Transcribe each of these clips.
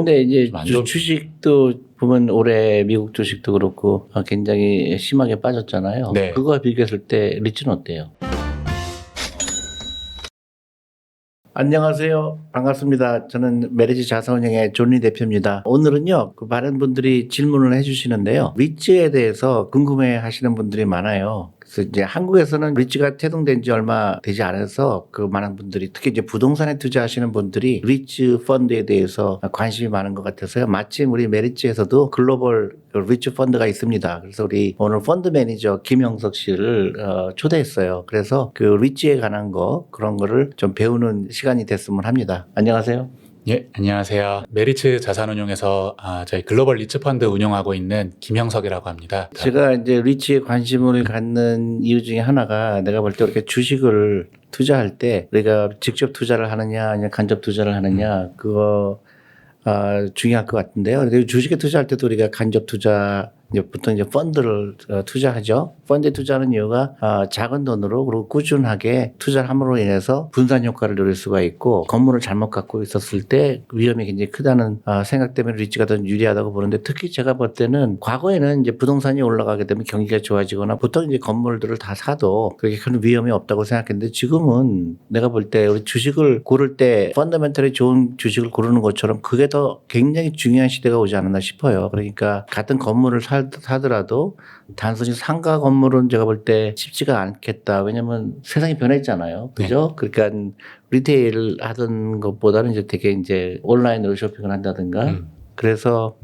근데 이제 안 좋은 주식도 보면 올해 미국 주식도 그렇고 굉장히 심하게 빠졌잖아요. 네. 그거와 비교했을 때 리츠는 어때요? 안녕하세요. 반갑습니다. 저는 메리츠 자산운용의 존리 대표입니다. 오늘은요, 많은 분들이 질문을 해주시는데요. 리츠에 대해서 궁금해 하시는 분들이 많아요. 그래서 이제 한국에서는 리츠가 태동된 지 얼마 되지 않아서 많은 분들이 특히 이제 부동산에 투자하시는 분들이 리츠 펀드에 대해서 관심이 많은 것 같아서요. 마침 우리 메리츠에서도 글로벌 리츠 펀드가 있습니다. 그래서 우리 오늘 펀드 매니저 김영석 씨를 초대했어요. 그래서 그 리츠에 관한 그런 거를 좀 배우는 시간이 됐으면 합니다. 안녕하세요. 예, 안녕하세요. 메리츠 자산운용에서 저희 글로벌 리츠 펀드 운영하고 있는 김형석이라고 합니다. 제가 이제 리츠에 관심을 갖는 이유 중에 하나가 내가 볼 때 이렇게 주식을 투자할 때 우리가 직접 투자를 하느냐 아니면 간접 투자를 하느냐 그거 중요할 것 같은데요. 그래서 주식에 투자할 때도 우리가 간접 투자 보통 이제 펀드를 투자하죠. 펀드에 투자하는 이유가 작은 돈으로 그리고 꾸준하게 투자를 함으로 인해서 분산 효과를 누릴 수가 있고 건물을 잘못 갖고 있었을 때 위험이 굉장히 크다는 생각 때문에 리츠가 더 유리하다고 보는데 특히 제가 볼 때는 과거에는 이제 부동산이 올라가게 되면 경기가 좋아지거나 보통 이제 건물들을 다 사도 그렇게 큰 위험이 없다고 생각했는데 지금은 내가 볼 때 우리 주식을 고를 때 펀더멘털이 좋은 주식을 고르는 것처럼 그게 더 굉장히 중요한 시대가 오지 않았나 싶어요. 그러니까 같은 건물을 사더라도 단순히 상가 건물은 제가 볼 때 쉽지가 않겠다. 왜냐면 세상이 변했잖아요. 그죠? 네. 그러니까 리테일 하던 것보다는 이제 되게 이제 온라인으로 쇼핑을 한다든가. 그래서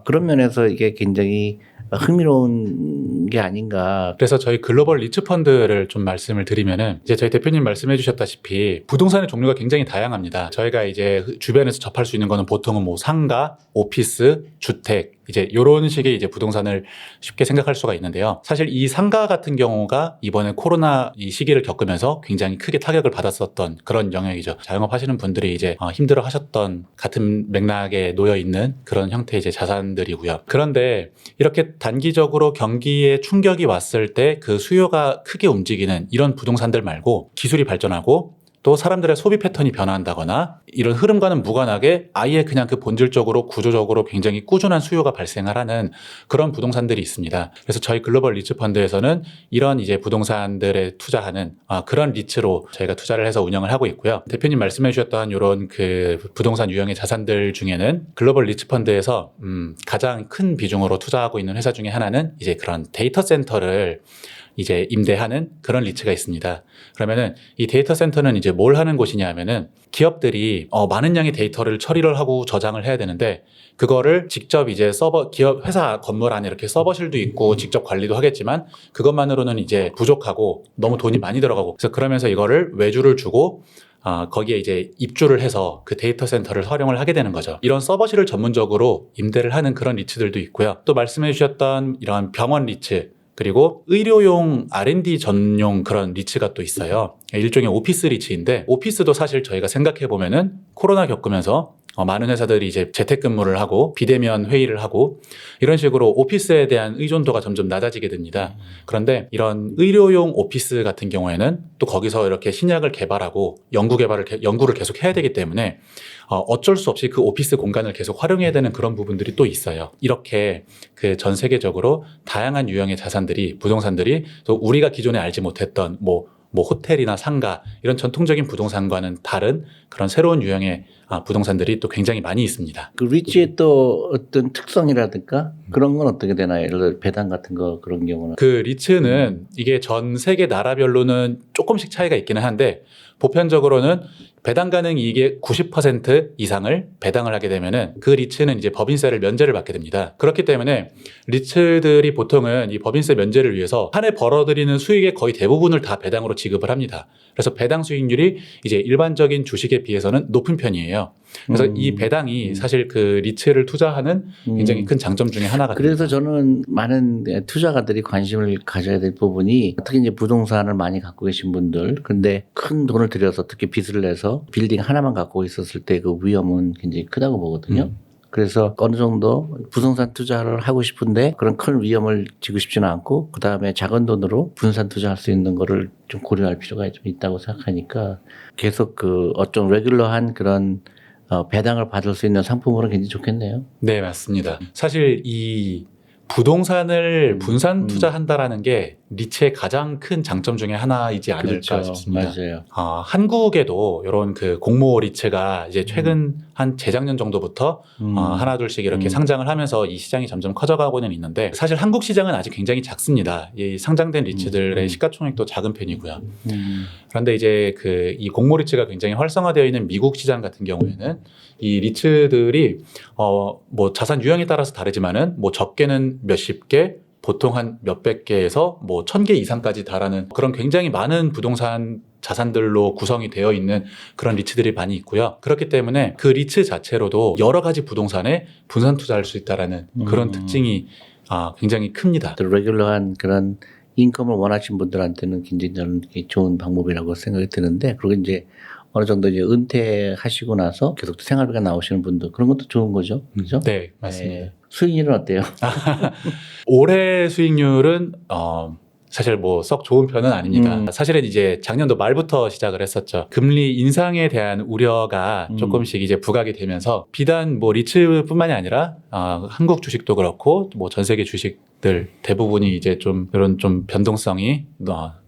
그런 면에서 이게 굉장히 흥미로운 게 아닌가. 그래서 저희 글로벌 리츠 펀드를 좀 말씀을 드리면은 이제 저희 대표님 말씀해 주셨다시피 부동산의 종류가 굉장히 다양합니다. 저희가 이제 주변에서 접할 수 있는 거는 보통은 뭐 상가, 오피스, 주택 이제 요런 식의 이제 부동산을 쉽게 생각할 수가 있는데요. 사실 이 상가 같은 경우가 이번에 코로나 이 시기를 겪으면서 굉장히 크게 타격을 받았었던 그런 영역이죠. 자영업 하시는 분들이 이제 힘들어 하셨던 같은 맥락에 놓여 있는 그런 형태의 이제 자산들이고요. 그런데 이렇게 단기적으로 경기에 충격이 왔을 때 그 수요가 크게 움직이는 이런 부동산들 말고 기술이 발전하고 또 사람들의 소비 패턴이 변화한다거나 이런 흐름과는 무관하게 아예 그냥 그 본질적으로 구조적으로 굉장히 꾸준한 수요가 발생하라는 그런 부동산들이 있습니다. 그래서 저희 글로벌 리츠 펀드에서는 이런 이제 부동산들에 투자하는 그런 리츠로 저희가 투자를 해서 운영을 하고 있고요. 대표님 말씀해 주셨던 이런 그 부동산 유형의 자산들 중에는 글로벌 리츠 펀드에서 가장 큰 비중으로 투자하고 있는 회사 중에 하나는 이제 그런 데이터 센터를 이제 임대하는 그런 리츠가 있습니다. 그러면은 이 데이터 센터는 이제 뭘 하는 곳이냐 하면은 기업들이 많은 양의 데이터를 처리를 하고 저장을 해야 되는데 그거를 직접 이제 기업 회사 건물 안에 이렇게 서버실도 있고 직접 관리도 하겠지만 그것만으로는 이제 부족하고 너무 돈이 많이 들어가고 그래서 그러면서 이거를 외주를 주고 거기에 이제 입주를 해서 그 데이터 센터를 활용을 하게 되는 거죠. 이런 서버실을 전문적으로 임대를 하는 그런 리츠들도 있고요. 또 말씀해 주셨던 이런 병원 리츠 그리고 의료용 R&D 전용 그런 리츠가 또 있어요. 일종의 오피스 리츠인데 오피스도 사실 저희가 생각해 보면은 코로나 겪으면서 많은 회사들이 이제 재택근무를 하고 비대면 회의를 하고 이런 식으로 오피스에 대한 의존도가 점점 낮아지게 됩니다. 그런데 이런 의료용 오피스 같은 경우에는 또 거기서 이렇게 신약을 개발하고 연구를 계속 해야 되기 때문에 어쩔 수 없이 그 오피스 공간을 계속 활용해야 되는 그런 부분들이 또 있어요. 이렇게 그 전 세계적으로 다양한 유형의 자산들이 부동산들이 또 우리가 기존에 알지 못했던 뭐 호텔이나 상가 이런 전통적인 부동산과는 다른 그런 새로운 유형의 부동산들이 또 굉장히 많이 있습니다. 그 리츠의 또 어떤 특성이라든가 그런 건 어떻게 되나요? 예를 들어 배당 같은 거 그런 경우는? 그 리츠는 이게 전 세계 나라별로는 조금씩 차이가 있기는 한데 보편적으로는 배당 가능 이익의 90% 이상을 배당을 하게 되면은 그 리츠는 이제 법인세를 면제를 받게 됩니다. 그렇기 때문에 리츠들이 보통은 이 법인세 면제를 위해서 한 해 벌어들이는 수익의 거의 대부분을 다 배당으로 지급을 합니다. 그래서 배당 수익률이 이제 일반적인 주식에 비해서는 높은 편이에요. 그래서 이 배당이 사실 그 리츠를 투자하는 굉장히 큰 장점 중에 하나가 됩니다. 그래서 저는 많은 투자가들이 관심을 가져야 될 부분이 특히 이제 부동산을 많이 갖고 계신 분들 근데 큰 돈을 들여서 특히 빚을 내서 빌딩 하나만 갖고 있었을 때 그 위험은 굉장히 크다고 보거든요. 그래서 어느 정도 부동산 투자를 하고 싶은데 그런 큰 위험을 지고 싶지는 않고 그다음에 작은 돈으로 분산 투자할 수 있는 거를 좀 고려할 필요가 좀 있다고 생각하니까 계속 그 어떤 레귤러한 그런 배당을 받을 수 있는 상품으로 굉장히 좋겠네요. 네, 맞습니다. 사실 이 부동산을 분산 투자한다라는 게 리츠의 가장 큰 장점 중에 하나이지 않을까 싶습니다. 맞아요. 한국에도 이런 그 공모 리츠가 이제 최근 한 재작년 정도부터 하나 둘씩 이렇게 상장을 하면서 이 시장이 점점 커져가고는 있는데 사실 한국 시장은 아직 굉장히 작습니다. 이 상장된 리츠들의 시가총액도 작은 편이고요. 그런데 이제 그 이 공모 리츠가 굉장히 활성화되어 있는 미국 시장 같은 경우에는 이 리츠들이 뭐 자산 유형에 따라서 다르지만은 뭐 적게는 몇십 개, 보통 한 몇백 개에서 뭐 1000개 이상까지 달하는 그런 굉장히 많은 부동산 자산들로 구성이 되어 있는 그런 리츠들이 많이 있고요. 그렇기 때문에 그 리츠 자체로도 여러 가지 부동산에 분산 투자할 수 있다라는 그런 특징이 굉장히 큽니다. 또 레귤러한 그런 인컴을 원하시는 분들한테는 굉장히 저는 좋은 방법이라고 생각이 드는데, 그리고 이제 어느 정도 이제 은퇴하시고 나서 계속 생활비가 나오시는 분들, 그런 것도 좋은 거죠. 그죠? 네, 맞습니다. 네. 수익률은 어때요? 올해 수익률은 사실 뭐 썩 좋은 편은 아닙니다. 사실은 이제 작년도 말부터 시작을 했었죠. 금리 인상에 대한 우려가 조금씩 이제 부각이 되면서 비단 뭐 리츠뿐만이 아니라 한국 주식도 그렇고 뭐 전 세계 주식들 대부분이 이제 좀 이런 좀 변동성이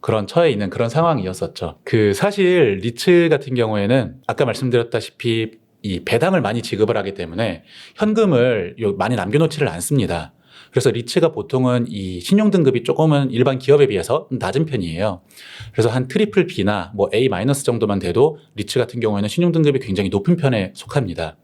그런 처해 있는 그런 상황이었었죠. 그 사실 리츠 같은 경우에는 아까 말씀드렸다시피 이 배당을 많이 지급을 하기 때문에 현금을 많이 남겨놓지를 않습니다. 그래서 리츠가 보통은 이 신용 등급이 조금은 일반 기업에 비해서 낮은 편이에요. 그래서 한 트리플 B나 뭐 A- 정도만 돼도 리츠 같은 경우에는 신용 등급이 굉장히 높은 편에 속합니다.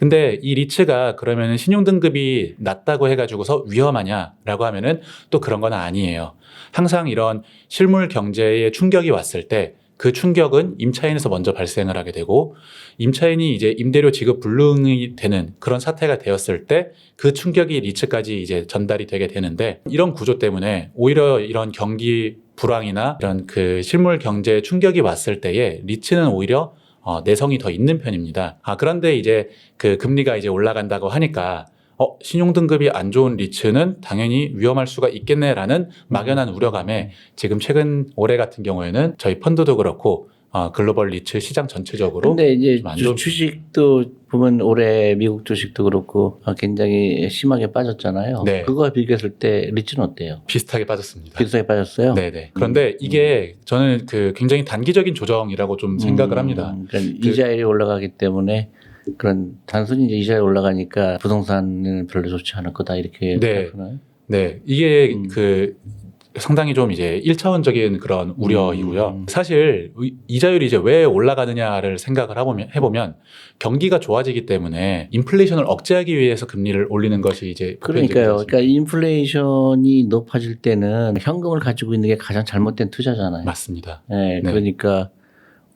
근데 이 리츠가 그러면 신용 등급이 낮다고 해가지고서 위험하냐라고 하면은 또 그런 건 아니에요. 항상 이런 실물 경제에 충격이 왔을 때 그 충격은 임차인에서 먼저 발생을 하게 되고 임차인이 이제 임대료 지급 불능이 되는 그런 사태가 되었을 때 그 충격이 리츠까지 이제 전달이 되게 되는데 이런 구조 때문에 오히려 이런 경기 불황이나 이런 그 실물 경제에 충격이 왔을 때에 리츠는 오히려 내성이 더 있는 편입니다. 그런데 이제 그 금리가 이제 올라간다고 하니까 신용등급이 안 좋은 리츠는 당연히 위험할 수가 있겠네라는 막연한 우려감에 지금 최근 올해 같은 경우에는 저희 펀드도 그렇고 글로벌 리츠 시장 전체적으로 근데 이제 좀 안 좋은 주식도 보면 올해 미국 주식도 그렇고 굉장히 심하게 빠졌잖아요. 네. 그거와 비교했을 때 리츠는 어때요? 비슷하게 빠졌습니다. 비슷하게 빠졌어요? 네네. 그런데 이게 저는 그 굉장히 단기적인 조정이라고 좀 생각을 합니다. 그러니까 이자율이 올라가기 때문에 그런 단순히 이제 이자율이 올라가니까 부동산은 별로 좋지 않을 거다 이렇게 네. 생각하나요? 네. 이게 그 상당히 좀 이제 1차원적인 그런 우려이고요. 사실 이자율이 이제 왜 올라가느냐를 생각을 해보면 경기가 좋아지기 때문에 인플레이션을 억제하기 위해서 금리를 올리는 것이 이제 그러니까요. 그러니까 인플레이션이 높아질 때는 현금을 가지고 있는 게 가장 잘못된 투자잖아요. 맞습니다. 네, 네. 그러니까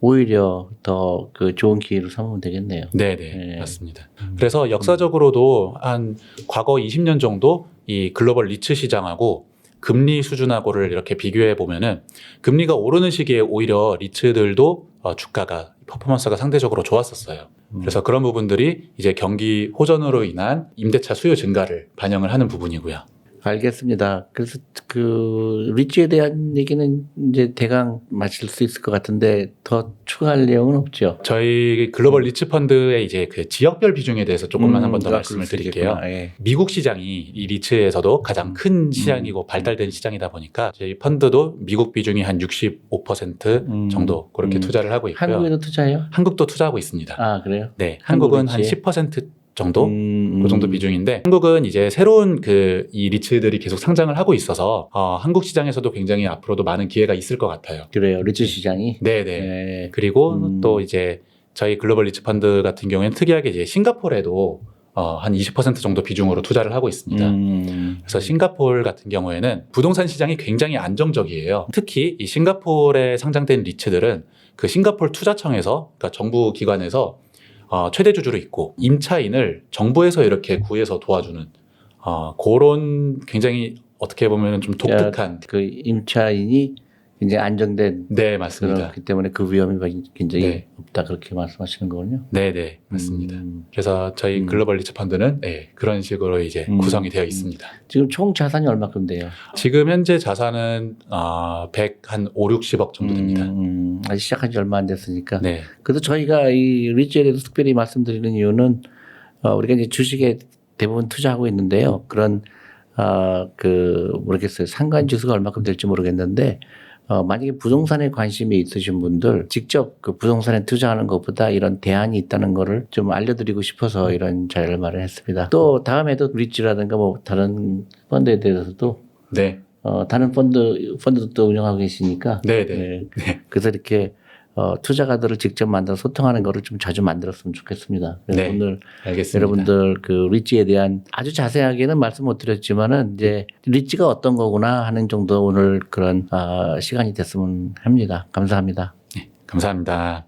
오히려 더 그 좋은 기회로 삼으면 되겠네요. 네네. 네. 맞습니다. 그래서 역사적으로도 한 과거 20년 정도 이 글로벌 리츠 시장하고 금리 수준하고를 이렇게 비교해 보면은 금리가 오르는 시기에 오히려 리츠들도 주가가 퍼포먼스가 상대적으로 좋았었어요. 그래서 그런 부분들이 이제 경기 호전으로 인한 임대차 수요 증가를 반영을 하는 부분이고요. 알겠습니다. 그래서 그 리츠에 대한 얘기는 이제 대강 마칠 수 있을 것 같은데 더 추가할 내용은 없죠. 저희 글로벌 리츠 펀드의 이제 그 지역별 비중에 대해서 조금만 한 번 더 말씀을 드릴게요. 예. 미국 시장이 이 리츠에서도 가장 큰 시장이고 발달된 시장이다 보니까 저희 펀드도 미국 비중이 한 65% 정도 그렇게 투자를 하고 있고요. 한국에도 투자해요? 한국도 투자하고 있습니다. 아, 그래요? 네, 한국은 한 리츠에? 10% 정도 그 정도 비중인데 한국은 이제 새로운 그 이 리츠들이 계속 상장을 하고 있어서 한국 시장에서도 굉장히 앞으로도 많은 기회가 있을 것 같아요. 그래요. 리츠 시장이. 네네. 네. 그리고 또 이제 저희 글로벌 리츠 펀드 같은 경우에는 특이하게 이제 싱가포르에도 한 20% 정도 비중으로 투자를 하고 있습니다. 그래서 싱가포르 같은 경우에는 부동산 시장이 굉장히 안정적이에요. 특히 이 싱가포르에 상장된 리츠들은 그 싱가포르 투자청에서 그러니까 정부 기관에서 최대 주주로 있고 임차인을 정부에서 이렇게 구해서 도와주는 그런 굉장히 어떻게 보면 좀 독특한 그 임차인이 이제 안정된 네, 맞습니다. 그렇기 때문에 그 위험이 굉장히 네. 없다 그렇게 말씀하시는 거군요. 네, 네, 맞습니다. 그래서 저희 글로벌 리츠 펀드는 그런 식으로 이제 구성이 되어 있습니다. 지금 총 자산이 얼마큼 돼요? 지금 현재 자산은 105, 60억 정도 됩니다. 아직 시작한 지 얼마 안 됐으니까. 네, 그래서 저희가 이 리츠에 대해서 특별히 말씀드리는 이유는 우리가 이제 주식에 대부분 투자하고 있는데요. 그런 모르겠어요. 상관 지수가 얼마큼 될지 모르겠는데 만약에 부동산에 관심이 있으신 분들 직접 그 부동산에 투자하는 것보다 이런 대안이 있다는 거를 좀 알려드리고 싶어서 이런 자리를 마련했습니다. 또 다음에도 리츠라든가 뭐 다른 펀드에 대해서도 네, 다른 펀드도 또 운영하고 계시니까 네, 네. 네. 그래서 이렇게 투자가들을 직접 만나서 소통하는 거를 좀 자주 만들었으면 좋겠습니다. 그래서 네, 오늘 알겠습니다. 여러분들 그 리츠에 대한 아주 자세하게는 말씀 못 드렸지만은 이제 리츠가 어떤 거구나 하는 정도 오늘 그런 시간이 됐으면 합니다. 감사합니다. 감사합니다.